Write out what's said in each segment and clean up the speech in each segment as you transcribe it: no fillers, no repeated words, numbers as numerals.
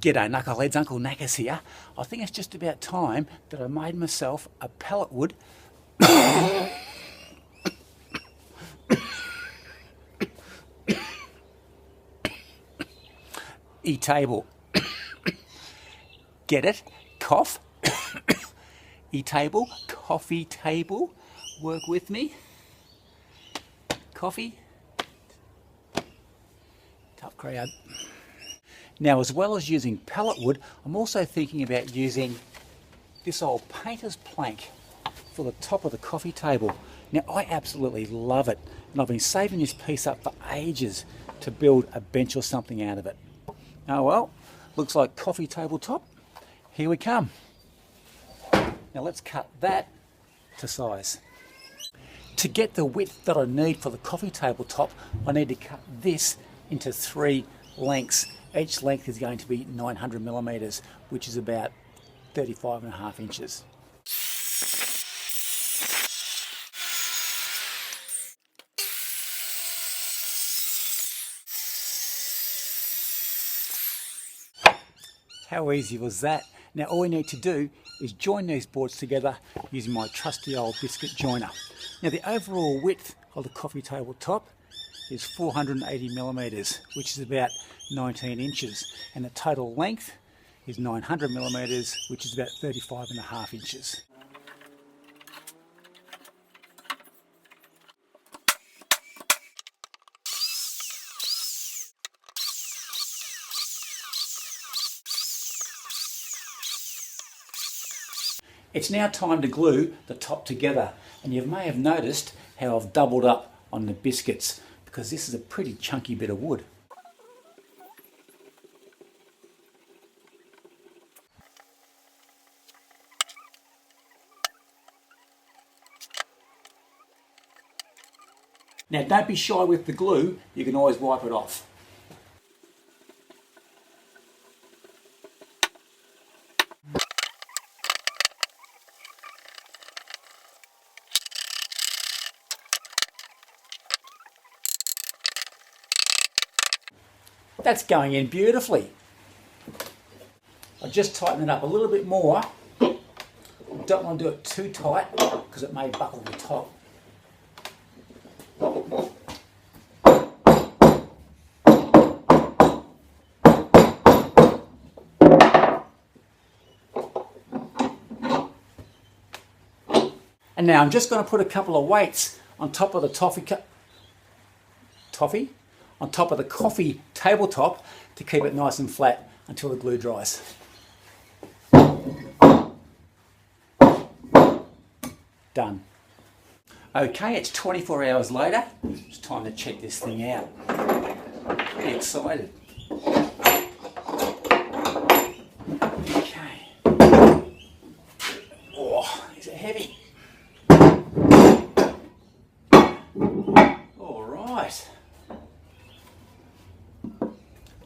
G'day Knuckleheads, Uncle Knackers here. I think it's just about time that I made myself a pallet wood e-table. Get it? Cough. E-table, coffee table. Work with me. Coffee. Tough crowd. Now, as well as using pallet wood, I'm also thinking about using this old painter's plank for the top of the coffee table. Now, I absolutely love it, and I've been saving this piece up for ages to build a bench or something out of it. Oh well, looks like coffee table top. Here we come. Now let's cut that to size. To get the width that I need for the coffee table top, I need to cut this into 3 lengths. Each length is going to be 900 millimeters, which is about 35.5 inches. How easy was that? Now all we need to do is join these boards together using my trusty old biscuit joiner. Now the overall width of the coffee table top is 480 millimeters, which is about 19 inches, and the total length is 900 millimeters, which is about 35.5 inches. It's now time to glue the top together, and you may have noticed how I've doubled up on the biscuits because this is a pretty chunky bit of wood. Now don't be shy with the glue, you can always wipe it off. That's going in beautifully. I'll just tighten it up a little bit more. I don't want to do it too tight because it may buckle the top. And now I'm just going to put a couple of weights on top of the on top of the coffee tabletop to keep it nice and flat until the glue dries. Done. Okay, it's 24 hours later. It's time to check this thing out. Pretty excited. Okay. Oh, is it heavy? All right.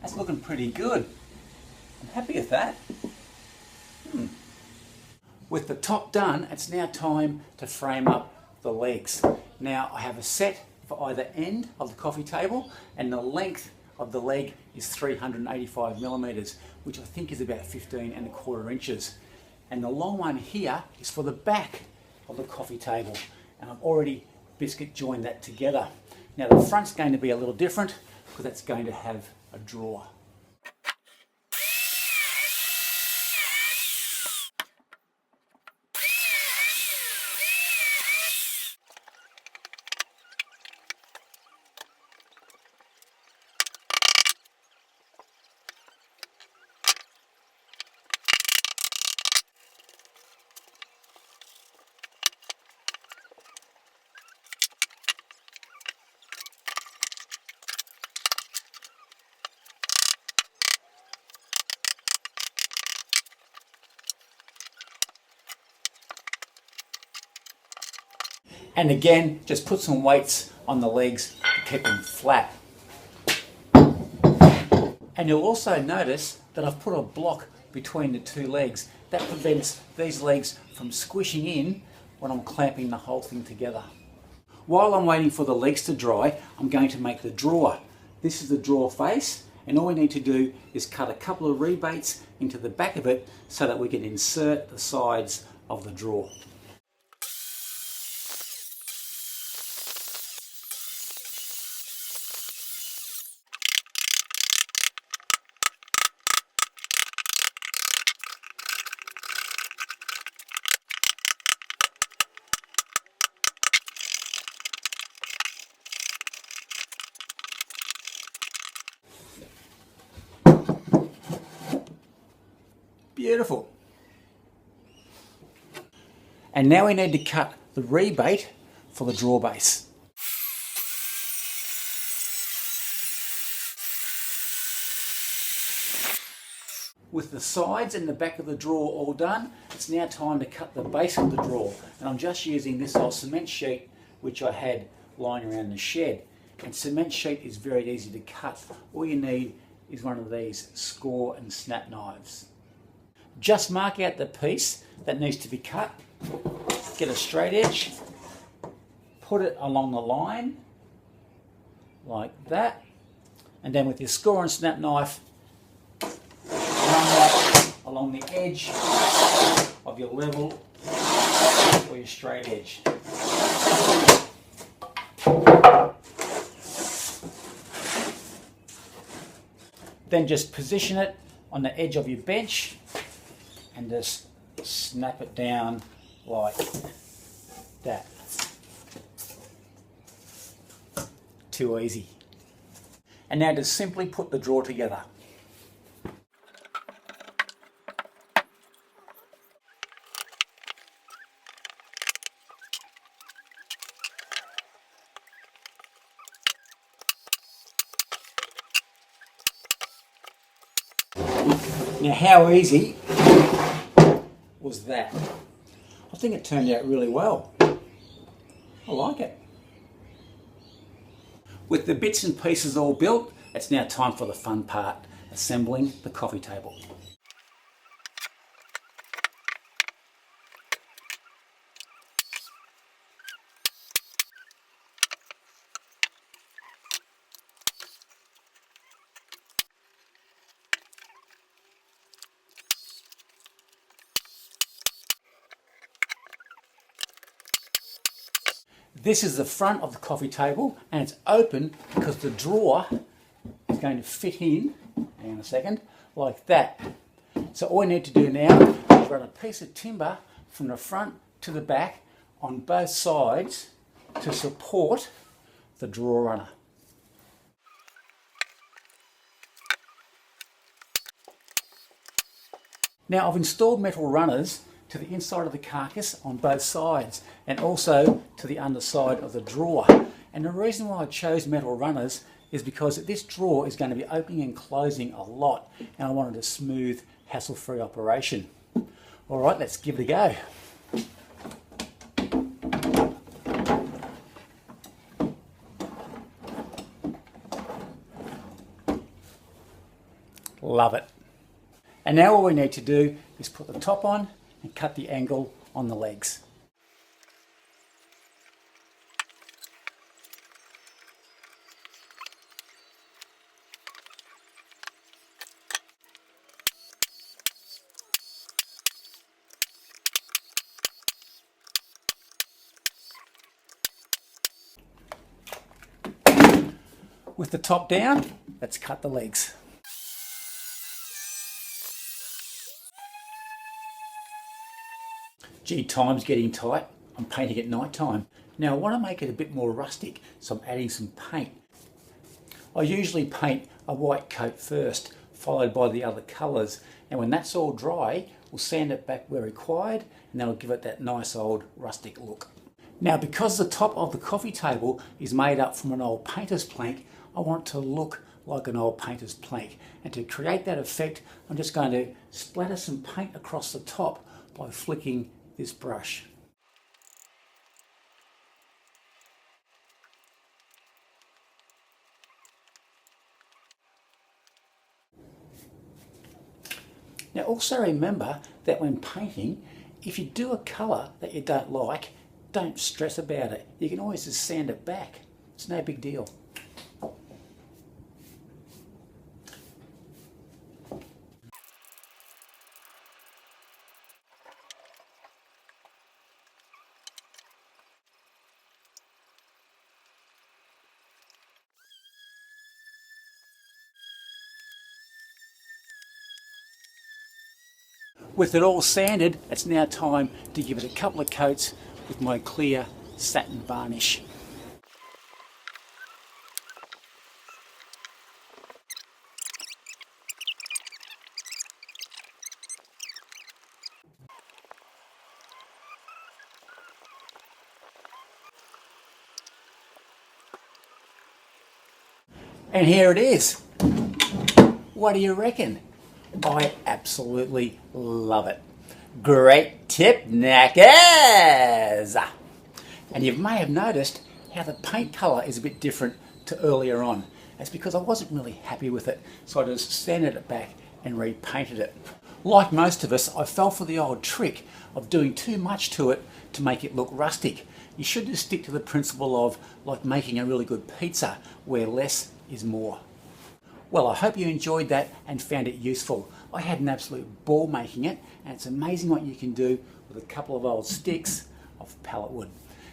That's looking pretty good. I'm happy with that. With the top done, it's now time to frame up the legs. Now I have a set for either end of the coffee table, and the length of the leg is 385 millimeters, which I think is about 15.25 inches. And the long one here is for the back of the coffee table, and I've already biscuit joined that together. Now the front's going to be a little different because that's going to have a drawer. And again, just put some weights on the legs to keep them flat. And you'll also notice that I've put a block between the 2 legs. That prevents these legs from squishing in when I'm clamping the whole thing together. While I'm waiting for the legs to dry, I'm going to make the drawer. This is the drawer face, And all we need to do is cut a couple of rebates into the back of it so that we can insert the sides of the drawer. Beautiful. And now we need to cut the rebate for the drawer base. With the sides and the back of the drawer all done, it's now time to cut the base of the drawer. And I'm just using this old cement sheet which I had lying around the shed. And cement sheet is very easy to cut. All you need is one of these score and snap knives. Just mark out the piece that needs to be cut, get a straight edge, put it along the line, like that, and then with your score and snap knife, run that along the edge of your level or your straight edge. Then just position it on the edge of your bench and just snap it down like that. Too easy. And now just simply put the drawer together. Now how easy was that? I think it turned out really well. I like it. With the bits and pieces all built, it's now time for the fun part, assembling the coffee table. This is the front of the coffee table and it's open because the drawer is going to fit in, hang on a second, like that. So all we need to do now is run a piece of timber from the front to the back on both sides to support the drawer runner. Now I've installed metal runners to the inside of the carcass on both sides and also to the underside of the drawer. And the reason why I chose metal runners is because this drawer is going to be opening and closing a lot and I wanted a smooth, hassle-free operation. Alright, let's give it a go. Love it. And now all we need to do is put the top on and cut the angle on the legs. With the top down, let's cut the legs. Gee, time's getting tight. I'm painting at night time. Now I want to make it a bit more rustic, so I'm adding some paint. I usually paint a white coat first, followed by the other colours, and when that's all dry, we'll sand it back where required, and that'll give it that nice old rustic look. Now because the top of the coffee table is made up from an old painter's plank, I want it to look like an old painter's plank. And to create that effect, I'm just going to splatter some paint across the top by flicking this brush. Now also remember that when painting, if you do a colour that you don't like, don't stress about it. You can always just sand it back. It's no big deal. With it all sanded, it's now time to give it a couple of coats with my clear satin varnish. And here it is. What do you reckon? I absolutely love it. Great tip, knackers! And you may have noticed how the paint colour is a bit different to earlier on. That's because I wasn't really happy with it, so I just sanded it back and repainted it. Like most of us, I fell for the old trick of doing too much to it to make it look rustic. You should just stick to the principle of like making a really good pizza, where less is more. Well, I hope you enjoyed that and found it useful. I had an absolute ball making it, and it's amazing what you can do with a couple of old sticks of pallet wood.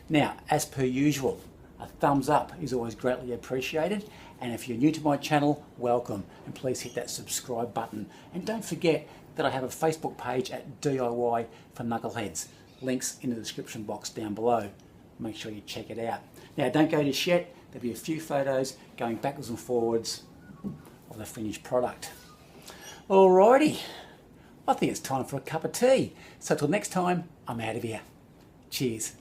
Now, as per usual, a thumbs up is always greatly appreciated, and if you're new to my channel, welcome, and please hit that subscribe button. And don't forget that I have a Facebook page at DIY For Knuckleheads. Links in the description box down below. Make sure you check it out. Now, don't go just yet. There'll be a few photos going backwards and forwards of the finished product. Alrighty, I think it's time for a cup of tea. So till next time, I'm out of here. Cheers.